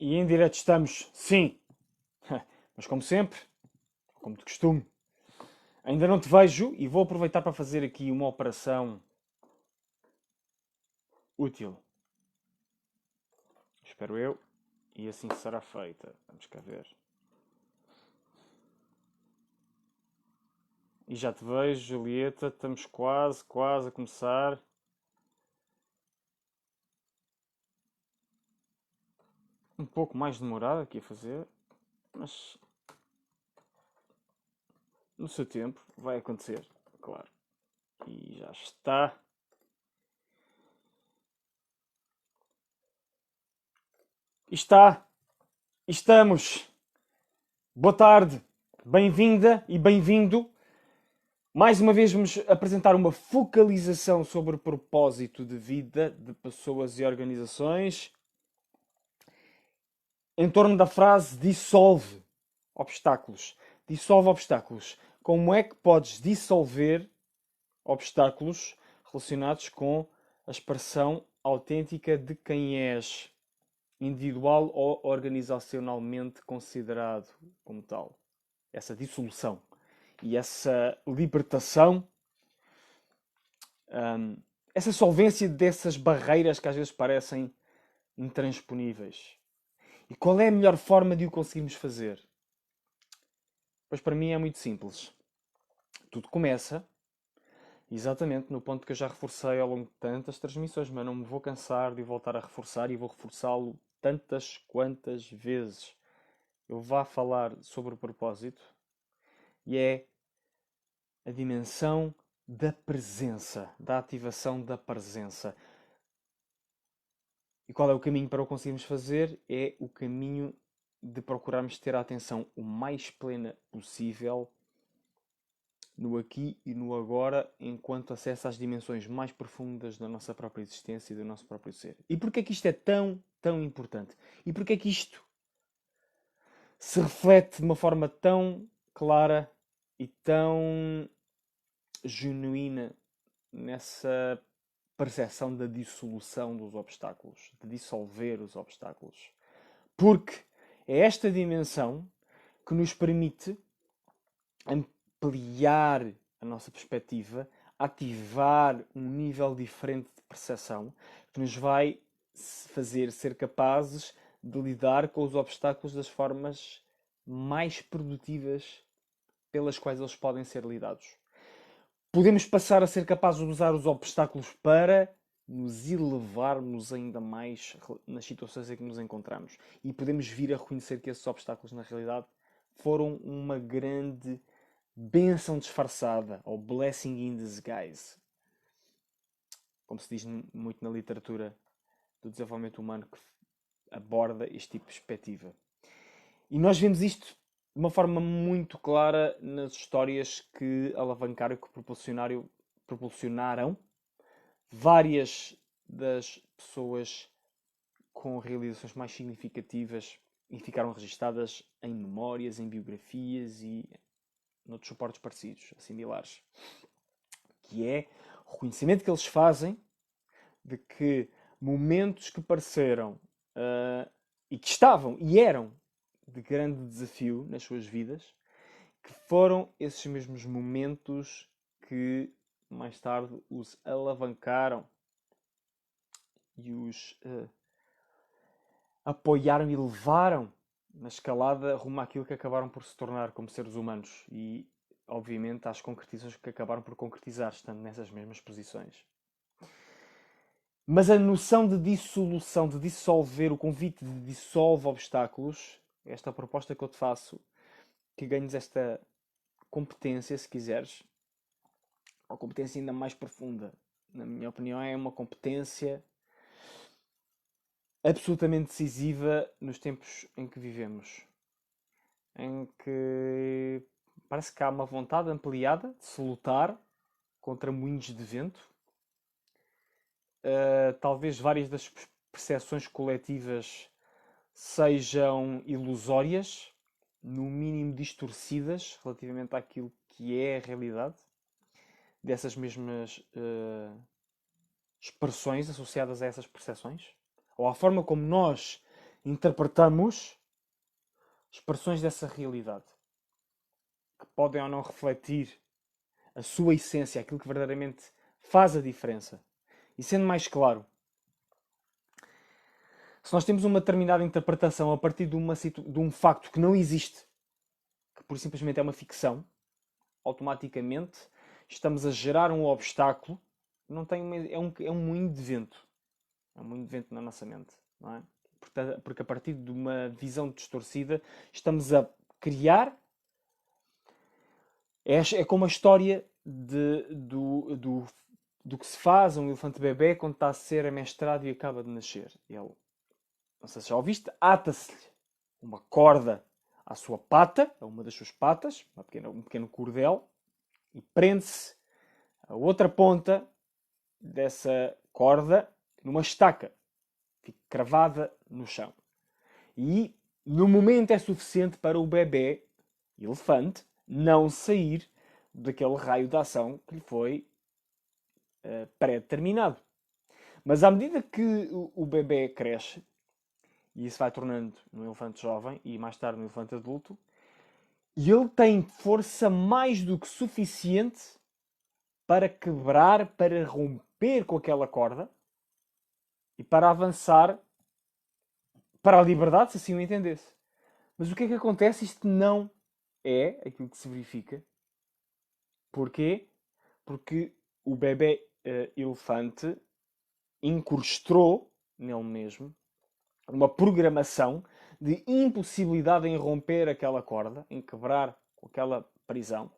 E em direto estamos, sim. Mas como sempre, como de costume, ainda não te vejo e vou aproveitar para fazer aqui uma operação útil. Espero eu. E assim será feita. Vamos cá ver. E já te vejo, Julieta. Estamos quase a começar. Um pouco mais demorado aqui a fazer. Mas no seu tempo vai acontecer, claro. E já está. Está. Estamos. Boa tarde. Bem-vinda e bem-vindo. Mais uma vez vamos apresentar uma focalização sobre o propósito de vida de pessoas e organizações em torno da frase dissolve obstáculos. Dissolve obstáculos. Como é que podes dissolver obstáculos relacionados com a expressão autêntica de quem és, individual ou organizacionalmente considerado como tal? Essa dissolução e essa libertação, essa solvência dessas barreiras que às vezes parecem intransponíveis. E qual é a melhor forma de o conseguirmos fazer? Pois para mim é muito simples. Tudo começa exatamente no ponto que eu já reforcei ao longo de tantas transmissões, mas não me vou cansar de voltar a reforçar e vou reforçá-lo tantas quantas vezes eu vá falar sobre o propósito, e é a dimensão da presença, da ativação da presença. E qual é o caminho para o conseguirmos fazer? É o caminho de procurarmos ter a atenção o mais plena possível no aqui e no agora, enquanto acesso às dimensões mais profundas da nossa própria existência e do nosso próprio ser. E porquê é que isto é tão importante? E porquê é que isto se reflete de uma forma tão clara e tão genuína nessa percepção da dissolução dos obstáculos, de dissolver os obstáculos? Porque é esta dimensão que nos permite ampliar a nossa perspectiva, ativar um nível diferente de percepção que nos vai fazer ser capazes de lidar com os obstáculos das formas mais produtivas pelas quais eles podem ser lidados. Podemos passar a ser capazes de usar os obstáculos para nos elevarmos ainda mais nas situações em que nos encontramos. E podemos vir a reconhecer que esses obstáculos, na realidade, foram uma grande bênção disfarçada, ou blessing in disguise, como se diz muito na literatura do desenvolvimento humano que aborda este tipo de perspectiva. E nós vemos isto de uma forma muito clara nas histórias que alavancaram e que propulsionaram várias das pessoas com realizações mais significativas e ficaram registadas em memórias, em biografias e noutros suportes parecidos, similares. Que é o reconhecimento que eles fazem de que momentos que pareceram e que estavam e eram de grande desafio nas suas vidas, que foram esses mesmos momentos que mais tarde os alavancaram e os apoiaram e levaram na escalada rumo àquilo que acabaram por se tornar como seres humanos e, obviamente, às concretizações que acabaram por concretizar, estando nessas mesmas posições. Mas a noção de dissolução, de dissolver, o convite de dissolve obstáculos, esta proposta que eu te faço, que ganhes esta competência, se quiseres, uma competência ainda mais profunda. Na minha opinião, é uma competência absolutamente decisiva nos tempos em que vivemos. Em que parece que há uma vontade ampliada de se lutar contra moinhos de vento. Talvez várias das percepções coletivas sejam ilusórias, no mínimo distorcidas relativamente àquilo que é a realidade dessas mesmas expressões associadas a essas percepções, ou à forma como nós interpretamos expressões dessa realidade, que podem ou não refletir a sua essência, aquilo que verdadeiramente faz a diferença. E sendo mais claro, se nós temos uma determinada interpretação a partir de um facto que não existe, que por simplesmente é uma ficção, automaticamente estamos a gerar um obstáculo. Não tem é um moinho de vento. É um moinho de vento na nossa mente. Não é? Porque a partir de uma visão distorcida estamos a criar. É como a história do que se faz a um elefante bebê quando está a ser amestrado e acaba de nascer. Ele, não sei se já ouviste, ata-se-lhe uma corda à sua pata, a uma das suas patas, um pequeno cordel, e prende-se a outra ponta dessa corda numa estaca, fica cravada no chão. E no momento é suficiente para o bebê elefante não sair daquele raio de ação que lhe foi pré-determinado. Mas à medida que o bebê cresce, e isso vai tornando um elefante jovem e mais tarde um elefante adulto, e ele tem força mais do que suficiente para quebrar, para romper com aquela corda e para avançar para a liberdade, se assim o entendesse. Mas o que é que acontece? Isto não é aquilo que se verifica. Porquê? Porque o bebê elefante incrustou nele mesmo uma programação de impossibilidade em romper aquela corda, em quebrar aquela prisão.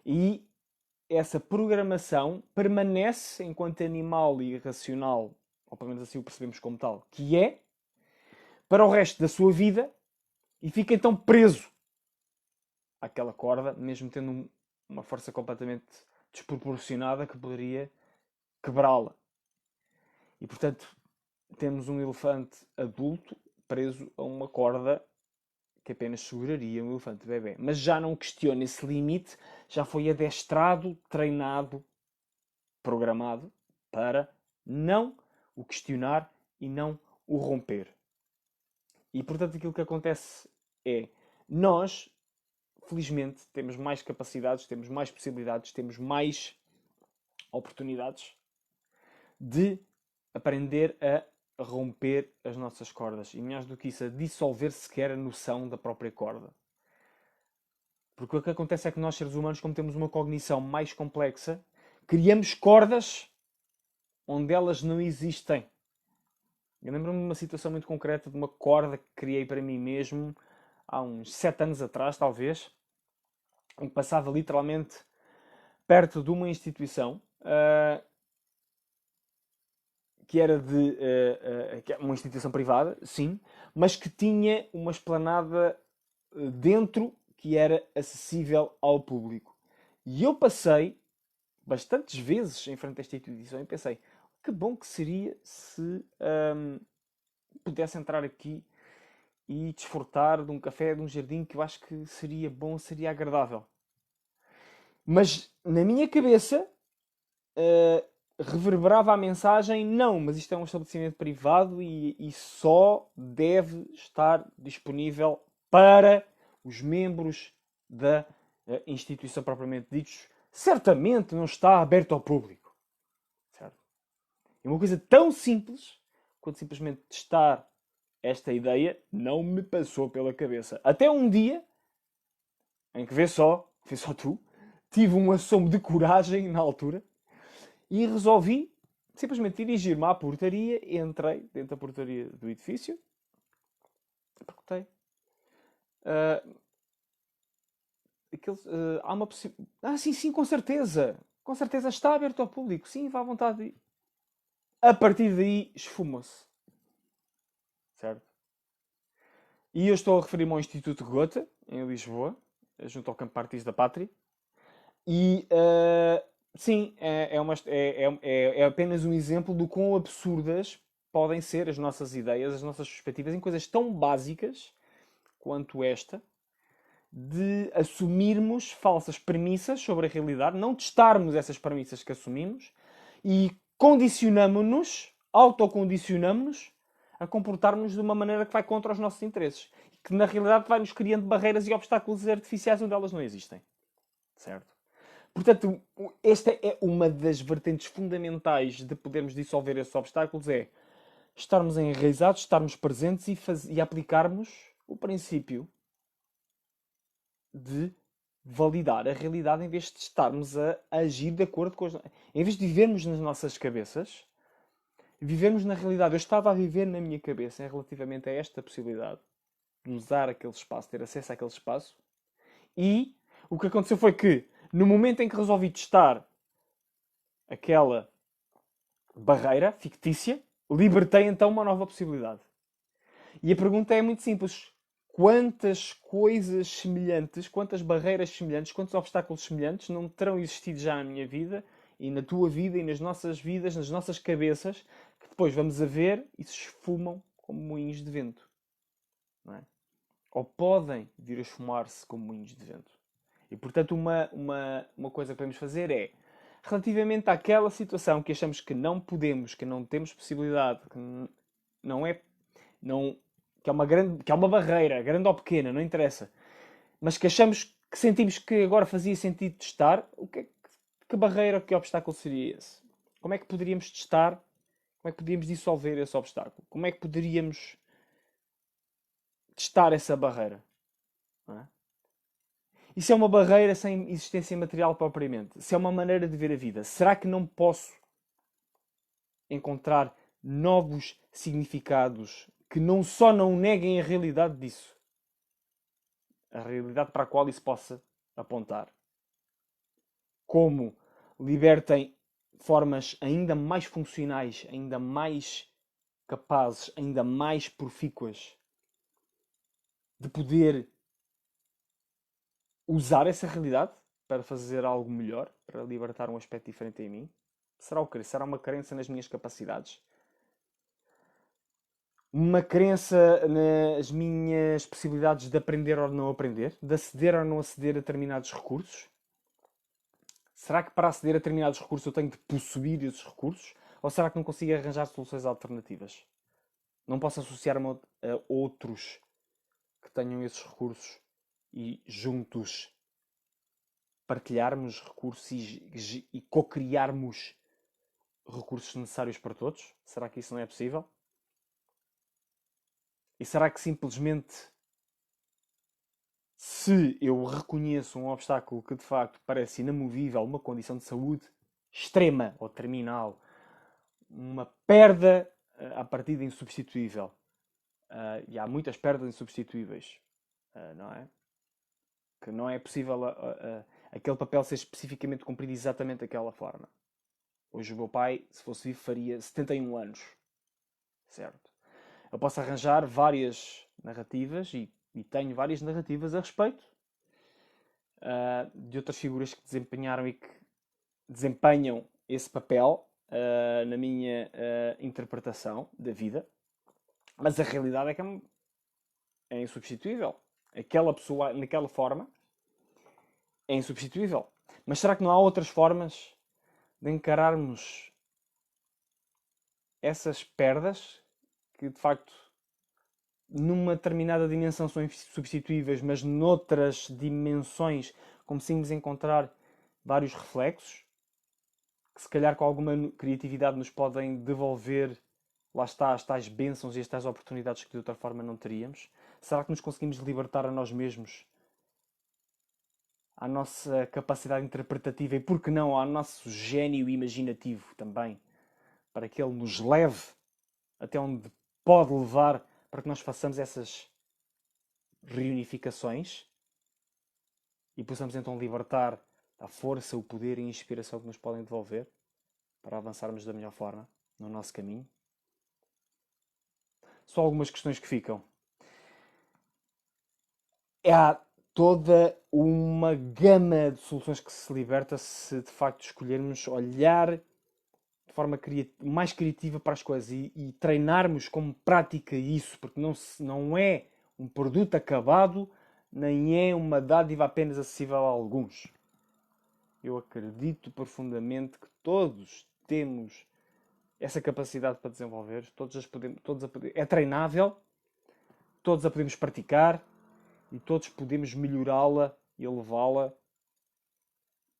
E essa programação permanece enquanto animal irracional, ou pelo menos assim o percebemos como tal, que é, para o resto da sua vida, e fica então preso àquela corda, mesmo tendo uma força completamente desproporcionada que poderia quebrá-la. E portanto, temos um elefante adulto preso a uma corda que apenas seguraria um elefante bebê. Mas já não questiona esse limite, já foi adestrado, treinado, programado para não o questionar e não o romper. E portanto aquilo que acontece é, nós, felizmente, temos mais capacidades, temos mais possibilidades, temos mais oportunidades de aprender a romper as nossas cordas. E mais do que isso, a dissolver sequer a noção da própria corda. Porque o que acontece é que nós, seres humanos, como temos uma cognição mais complexa, criamos cordas onde elas não existem. Eu lembro-me de uma situação muito concreta, de uma corda que criei para mim mesmo há uns 7 anos atrás, talvez, em que passava literalmente perto de uma instituição que era de uma instituição privada, sim, mas que tinha uma esplanada dentro que era acessível ao público. E eu passei bastantes vezes em frente a esta instituição e pensei, que bom que seria se pudesse entrar aqui e desfrutar de um café, de um jardim, que eu acho que seria bom, seria agradável. Mas na minha cabeça reverberava a mensagem, não, mas isto é um estabelecimento privado e só deve estar disponível para os membros da instituição propriamente ditos. Certamente não está aberto ao público. Certo? É uma coisa tão simples quanto simplesmente testar esta ideia não me passou pela cabeça. Até um dia em que vê só tu, tive um assomo de coragem na altura e resolvi simplesmente dirigir-me à portaria, entrei dentro da portaria do edifício e perguntei. Há uma possibilidade. Sim, com certeza. Com certeza está aberto ao público. Sim, vá à vontade. A partir daí, esfumou-se. Certo? E eu estou a referir-me ao Instituto Goethe, em Lisboa, junto ao Campo Martins da Pátria. E, sim, é apenas um exemplo do quão absurdas podem ser as nossas ideias, as nossas perspectivas em coisas tão básicas quanto esta, de assumirmos falsas premissas sobre a realidade, não testarmos essas premissas que assumimos e condicionamos-nos, autocondicionamos-nos a comportarmos de uma maneira que vai contra os nossos interesses. E que na realidade vai-nos criando barreiras e obstáculos artificiais onde elas não existem. Certo? Portanto, esta é uma das vertentes fundamentais de podermos dissolver esses obstáculos, é estarmos enraizados, estarmos presentes e aplicarmos o princípio de validar a realidade em vez de estarmos a agir de acordo com as... Em vez de vivermos nas nossas cabeças, vivermos na realidade. Eu estava a viver na minha cabeça relativamente a esta possibilidade de usar aquele espaço, ter acesso àquele espaço. E o que aconteceu foi que, no momento em que resolvi testar aquela barreira fictícia, libertei então uma nova possibilidade. E a pergunta é muito simples. Quantas coisas semelhantes, quantas barreiras semelhantes, quantos obstáculos semelhantes não terão existido já na minha vida e na tua vida e nas nossas vidas, nas nossas cabeças, que depois vamos a ver e se esfumam como moinhos de vento. Não é? Ou podem vir a esfumar-se como moinhos de vento. E, portanto, uma coisa que podemos fazer é, relativamente àquela situação que achamos que não podemos, que não temos possibilidade, que não é... Não, que é uma barreira, grande ou pequena, não interessa, mas que achamos, que sentimos que agora fazia sentido testar, que barreira, que obstáculo seria esse? Como é que poderíamos testar? Como é que poderíamos dissolver esse obstáculo? Como é que poderíamos testar essa barreira? Não é? E se é uma barreira sem existência material propriamente? Se é uma maneira de ver a vida? Será que não posso encontrar novos significados que não só não neguem a realidade disso, a realidade para a qual isso possa apontar, como libertem formas ainda mais funcionais, ainda mais capazes, ainda mais profícuas de poder usar essa realidade para fazer algo melhor, para libertar um aspecto diferente em mim? Será o quê? Será uma crença nas minhas capacidades? Uma crença nas minhas possibilidades de aprender ou não aprender? De aceder ou não aceder a determinados recursos? Será que para aceder a determinados recursos eu tenho de possuir esses recursos? Ou será que não consigo arranjar soluções alternativas? Não posso associar-me a outros que tenham esses recursos e juntos partilharmos recursos e co-criarmos recursos necessários para todos? Será que isso não é possível? E será que simplesmente, se eu reconheço um obstáculo que de facto parece inamovível, uma condição de saúde extrema ou terminal, uma perda a partir de insubstituível, e há muitas perdas insubstituíveis, não é? Que não é possível aquele papel ser especificamente cumprido exatamente daquela forma. Hoje o meu pai, se fosse vivo, faria 71 anos. Certo? Eu posso arranjar várias narrativas e tenho várias narrativas a respeito de outras figuras que desempenharam e que desempenham esse papel na minha interpretação da vida. Mas a realidade é que é insubstituível. Aquela pessoa, naquela forma, é insubstituível. Mas será que não há outras formas de encararmos essas perdas que, de facto, numa determinada dimensão são substituíveis, mas noutras dimensões conseguimos encontrar vários reflexos que, se calhar, com alguma criatividade nos podem devolver, lá está, as tais bênçãos e as tais oportunidades que de outra forma não teríamos? Será que nos conseguimos libertar a nós mesmos, à nossa capacidade interpretativa e, por que não, ao nosso gênio imaginativo também, para que ele nos leve até onde pode levar, para que nós façamos essas reunificações e possamos então libertar a força, o poder e a inspiração que nos podem devolver para avançarmos da melhor forma no nosso caminho? Só algumas questões que ficam. Há toda uma gama de soluções que se liberta se de facto escolhermos olhar de forma mais criativa para as coisas e treinarmos como prática isso, porque não é um produto acabado, nem é uma dádiva apenas acessível a alguns. Eu acredito profundamente que todos temos essa capacidade para desenvolver, é treinável, todos a podemos praticar e todos podemos melhorá-la e elevá-la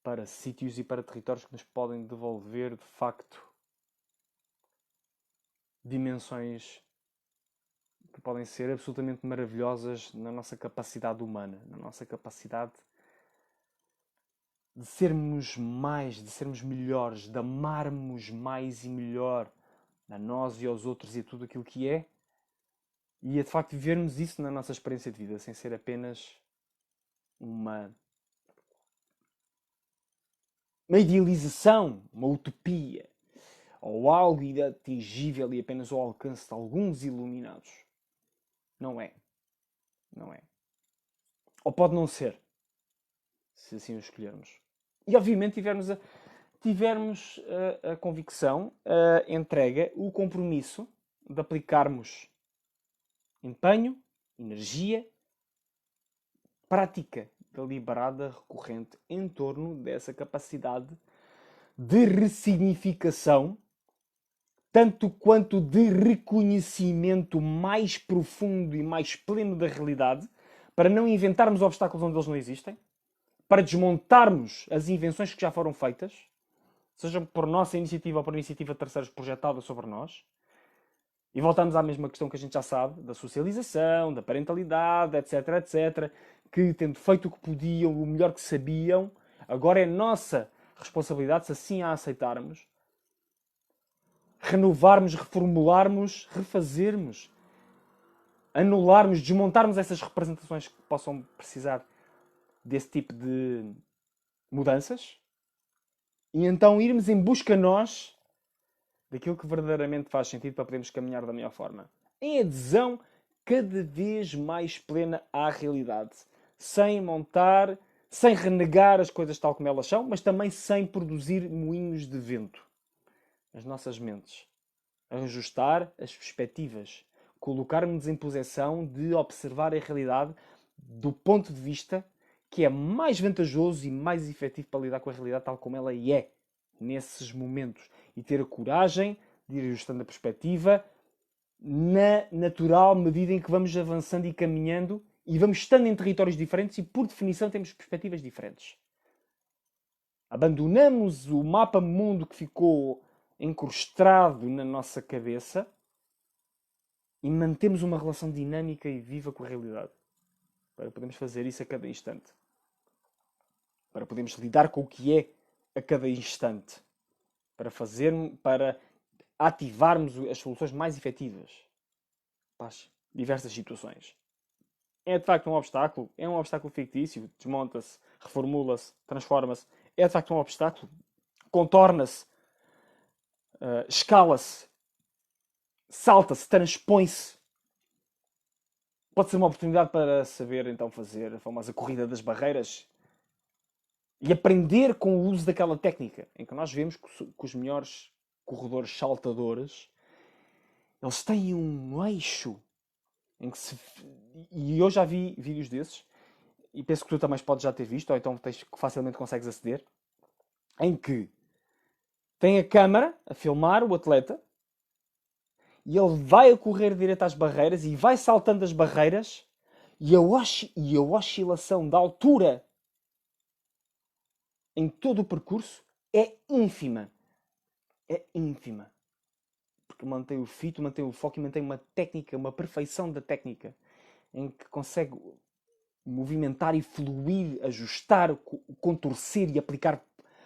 para sítios e para territórios que nos podem devolver, de facto, dimensões que podem ser absolutamente maravilhosas na nossa capacidade humana, na nossa capacidade de sermos mais, de sermos melhores, de amarmos mais e melhor a nós e aos outros e a tudo aquilo que é, e a de facto vivermos isso na nossa experiência de vida, sem ser apenas uma idealização, uma utopia, ou algo inatingível e apenas ao alcance de alguns iluminados. Não é. Não é. Ou pode não ser, se assim o escolhermos. E obviamente tivermos a convicção, a entrega, o compromisso de aplicarmos empenho, energia, prática deliberada, recorrente, em torno dessa capacidade de ressignificação, tanto quanto de reconhecimento mais profundo e mais pleno da realidade, para não inventarmos obstáculos onde eles não existem, para desmontarmos as invenções que já foram feitas, seja por nossa iniciativa ou por iniciativa de terceiros projetada sobre nós, e voltamos à mesma questão que a gente já sabe, da socialização, da parentalidade, etc, etc, que tendo feito o que podiam, o melhor que sabiam, agora é nossa responsabilidade, se assim a aceitarmos, renovarmos, reformularmos, refazermos, anularmos, desmontarmos essas representações que possam precisar desse tipo de mudanças e então irmos em busca nós daquilo que verdadeiramente faz sentido para podermos caminhar da melhor forma. Em adesão cada vez mais plena à realidade. Sem montar, sem renegar as coisas tal como elas são, mas também sem produzir moinhos de vento. As nossas mentes. Ajustar as perspectivas. Colocarmos em posição de observar a realidade do ponto de vista que é mais vantajoso e mais efetivo para lidar com a realidade tal como ela é nesses momentos. E ter a coragem de ir ajustando a perspectiva na natural medida em que vamos avançando e caminhando e vamos estando em territórios diferentes e, por definição, temos perspectivas diferentes. Abandonamos o mapa mundo que ficou encrustado na nossa cabeça e mantemos uma relação dinâmica e viva com a realidade. Para podermos fazer isso a cada instante. Para podermos lidar com o que é a cada instante. Para ativarmos as soluções mais efetivas para as diversas situações. É de facto um obstáculo? É um obstáculo fictício? Desmonta-se, reformula-se, transforma-se. É de facto um obstáculo? Contorna-se, escala-se, salta-se, transpõe-se. Pode ser uma oportunidade para saber então fazer a famosa corrida das barreiras e aprender com o uso daquela técnica, em que nós vemos que os melhores corredores saltadores, eles têm um eixo em que e eu já vi vídeos desses, e penso que tu também podes já ter visto, ou então facilmente consegues aceder, em que tem a câmara a filmar o atleta e ele vai a correr direto às barreiras e vai saltando as barreiras e a oscilação da altura em todo o percurso é ínfima. É ínfima. Porque mantém o fito, mantém o foco e mantém uma técnica, uma perfeição da técnica em que consegue movimentar e fluir, ajustar, contorcer e aplicar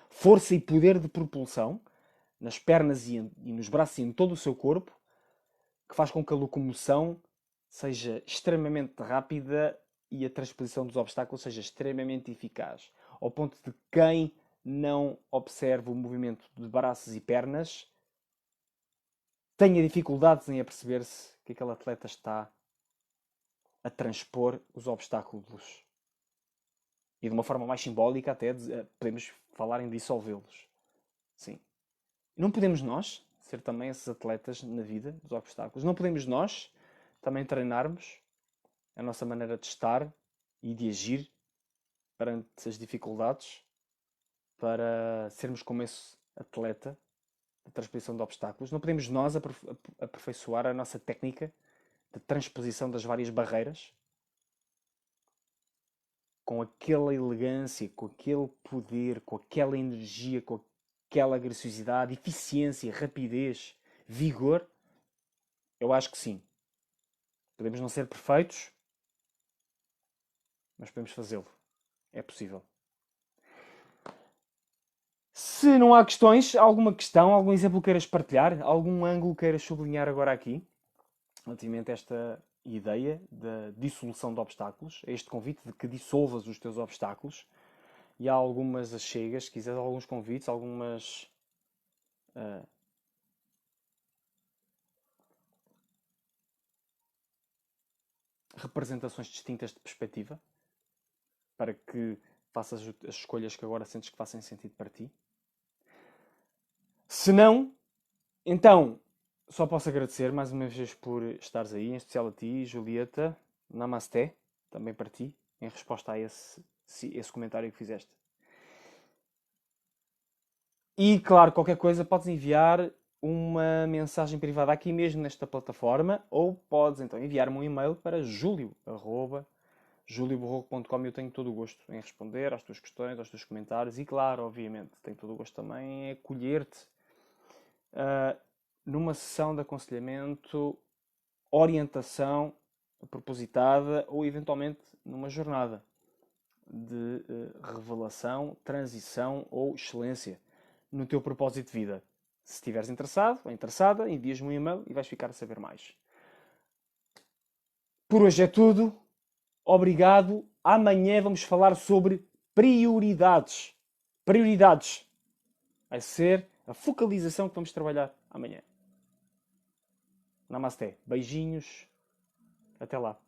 força e poder de propulsão nas pernas e nos braços e em todo o seu corpo, que faz com que a locomoção seja extremamente rápida e a transposição dos obstáculos seja extremamente eficaz. Ao ponto de quem não observa o movimento de braços e pernas tenha dificuldades em aperceber-se que aquele atleta está a transpor os obstáculos. E de uma forma mais simbólica até podemos falar em dissolvê-los. Sim. Não podemos nós ser também esses atletas na vida dos obstáculos. Não podemos nós também treinarmos a nossa maneira de estar e de agir perante as dificuldades para sermos como esse atleta de transposição de obstáculos. Não podemos nós aperfeiçoar a nossa técnica de transposição das várias barreiras com aquela elegância, com aquele poder, com aquela energia, com aquela graciosidade, eficiência, rapidez, vigor? Eu acho que sim. Podemos não ser perfeitos, mas podemos fazê-lo. É possível. Se não há questões, alguma questão, algum exemplo queiras partilhar, algum ângulo queiras sublinhar agora aqui, relativamente a esta ideia da dissolução de obstáculos, a este convite de que dissolvas os teus obstáculos, e há algumas achegas, se quiseres alguns convites, algumas representações distintas de perspectiva, para que faças as escolhas que agora sentes que fazem sentido para ti. Se não, então só posso agradecer mais uma vez por estares aí, em especial a ti, Julieta. Namasté, também para ti, em resposta a esse comentário que fizeste. E, claro, qualquer coisa podes enviar uma mensagem privada aqui mesmo nesta plataforma, ou podes então enviar-me um e-mail para julio@julioborroco.com. Eu tenho todo o gosto em responder às tuas questões, aos teus comentários e, claro, obviamente, tenho todo o gosto também em acolher-te numa sessão de aconselhamento, orientação propositada ou eventualmente numa jornada de revelação, transição ou excelência no teu propósito de vida. Se estiveres interessado ou interessada, envias-me um e-mail e vais ficar a saber mais. Por hoje é tudo. Obrigado. Amanhã vamos falar sobre prioridades. Prioridades. Vai ser a focalização que vamos trabalhar amanhã. Namasté. Beijinhos. Até lá.